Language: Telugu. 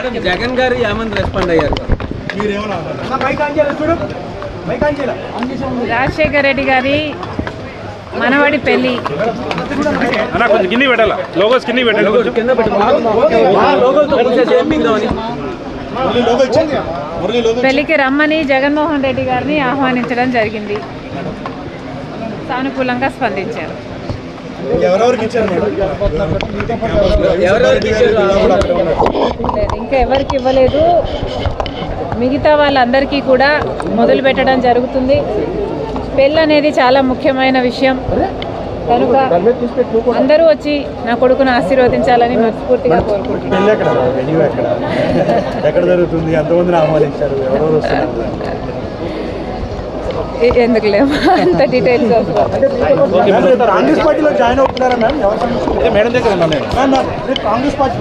మేడం జగన్ గారు ఏమని రెస్పాండ్ అయ్యారు? రాజశేఖర రెడ్డి గారి మనవడి పెళ్లి కొంచెం కింద పెట్టాలా, లోగోస్ కింద పెట్టాలి. పెళ్లికి రమ్మని జగన్మోహన్ రెడ్డి గారిని ఆహ్వానించడం జరిగింది. సానుకూలంగా స్పందించారు. ఇంకా ఎవరికి ఇవ్వలేదు. మిగతా వాళ్ళందరికీ కూడా మొదలు పెట్టడం జరుగుతుంది. పెళ్ళి అనేది చాలా ముఖ్యమైన విషయం కనుక అందరూ వచ్చి నా కొడుకును ఆశీర్వదించాలని మనస్ఫూర్తిగా కోరుకుంటున్నాను. ఎందుకు లేవు అంత డీటెయిల్స్ కాంగ్రెస్ పార్టీలో జాయిన్ అవుతున్నారా మేడం? కాంగ్రెస్ పార్టీ